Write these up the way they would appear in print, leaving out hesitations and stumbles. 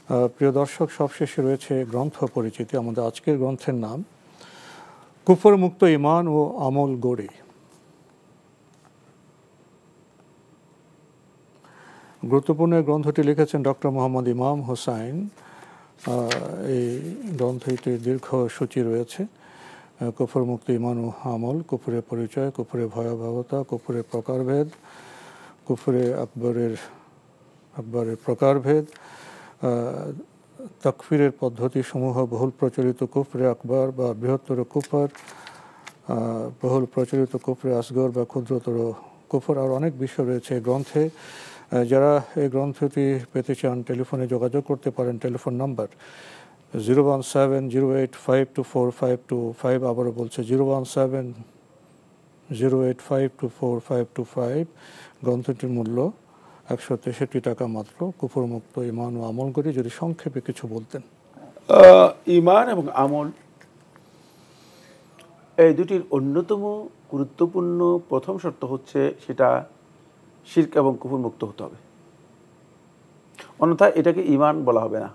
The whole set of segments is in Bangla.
প্রিয় দর্শক, সবশেষে রয়েছে গ্রন্থ পরিচিতি। আমাদের আজকের গ্রন্থের নাম কুফর মুক্ত ঈমান ও আমল গড়ি। গুরুত্বপূর্ণ এই গ্রন্থটি লিখেছেন ডক্টর মোহাম্মদ ইমাম হোসাইন। এই গ্রন্থটির দীর্ঘ সূচি রয়েছে। কুফর মুক্ত ঈমান ও আমল, কুফরের পরিচয়, কুফরের ভয়াবহতা, কুফরের প্রকারভেদ, কুফরে আকবরের প্রকারভেদ, তাকফিরের পদ্ধতিসমূহ, বহুল প্রচলিত কুফরে আকবর বা বৃহত্তর কুফর, বহুল প্রচলিত কুফরে আসগর বা ক্ষুদ্রতর কুফর, আর অনেক বিষয় রয়েছে এই গ্রন্থে। যারা এই গ্রন্থটি পেতে চান টেলিফোনে যোগাযোগ করতে পারেন। Telephone number 01708524525। আবারও বলছে 01708524525। গ্রন্থটির মূল্য 163 টাকা মাত্র। কুফর মুক্ত ঈমান ও আমল গড়ি, যদি সংক্ষেপে কিছু বলতেন। ঈমান এবং আমল এই দুটির অন্যতম গুরুত্বপূর্ণ প্রথম শর্ত হচ্ছে সেটা শিরক এবং কুফর মুক্ত হতে হবে, অন্যথায় এটাকে ঈমান বলা হবে না,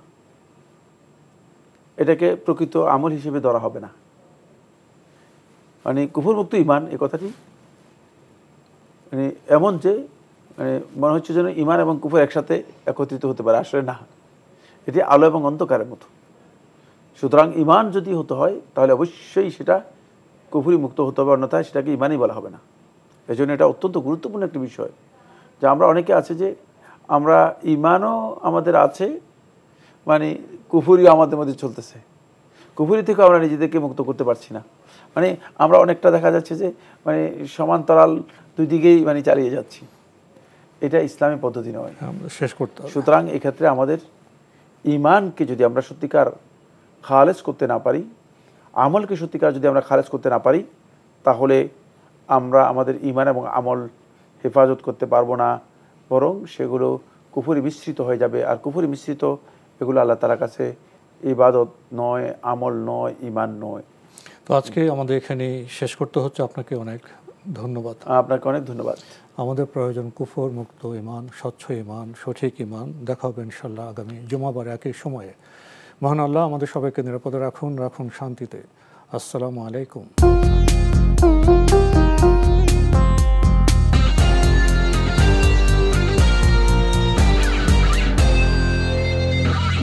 এটাকে প্রকৃত আমল হিসেবে ধরা হবে না। মানে কুফর মুক্ত ঈমান এই কথাটি মানে এমন যে মানে মনে হচ্ছে যেন ঈমান এবং কুফর একসাথে একত্রিত হতে পারে, আসলে না, এটি আলো এবং অন্ধকারের মতো। সুতরাং ঈমান যদি হতে হয় তাহলে অবশ্যই সেটা কুফরি মুক্ত হতে হবে, অন্যথায় সেটাকে ঈমানই বলা হবে না। এই জন্য এটা অত্যন্ত গুরুত্বপূর্ণ একটি বিষয় যে আমরা অনেকে আছে যে আমরা ঈমানও আমাদের আছে, মানে কুফরিও আমাদের মধ্যে চলতেছে, কুফরি থেকে আমরা নিজেদেরকে মুক্ত করতে পারছি না। মানে আমরা অনেকটা দেখা যাচ্ছে যে মানে সমান্তরাল দুই দিকেই মানে চালিয়ে যাচ্ছি, এটা ইসলামী পদ্ধতি নয়, শেষ করতে হবে। সুতরাং এক্ষেত্রে আমাদের ঈমানকে যদি আমরা সত্যিকার খালেজ করতে না পারি, আমলকে সত্যিকার যদি আমরা খালেজ করতে না পারি, তাহলে আমরা আমাদের ঈমান এবং আমল হেফাজত করতে পারবো না, বরং সেগুলো কুফরি মিশ্রিত হয়ে যাবে। আর কুফরি মিশ্রিত এগুলো আল্লাহ তাআলার কাছে ইবাদত নয়, আমল নয়, ঈমান নয়। তো আজকে আমাদের এখানে শেষ করতে হচ্ছে। আপনাকে অনেক ধন্যবাদ। আপনাকে অনেক ধন্যবাদ। আমাদের প্রয়োজন কুফর মুক্ত ঈমান, স্বচ্ছ ঈমান, সঠিক ঈমান। দেখা হবে ইনশাল্লাহ আগামী জুমাবার একই সময়ে। মহান আল্লাহ আমাদের সবাইকে নিরাপদে রাখুন শান্তিতে। আসসালামু আলাইকুম।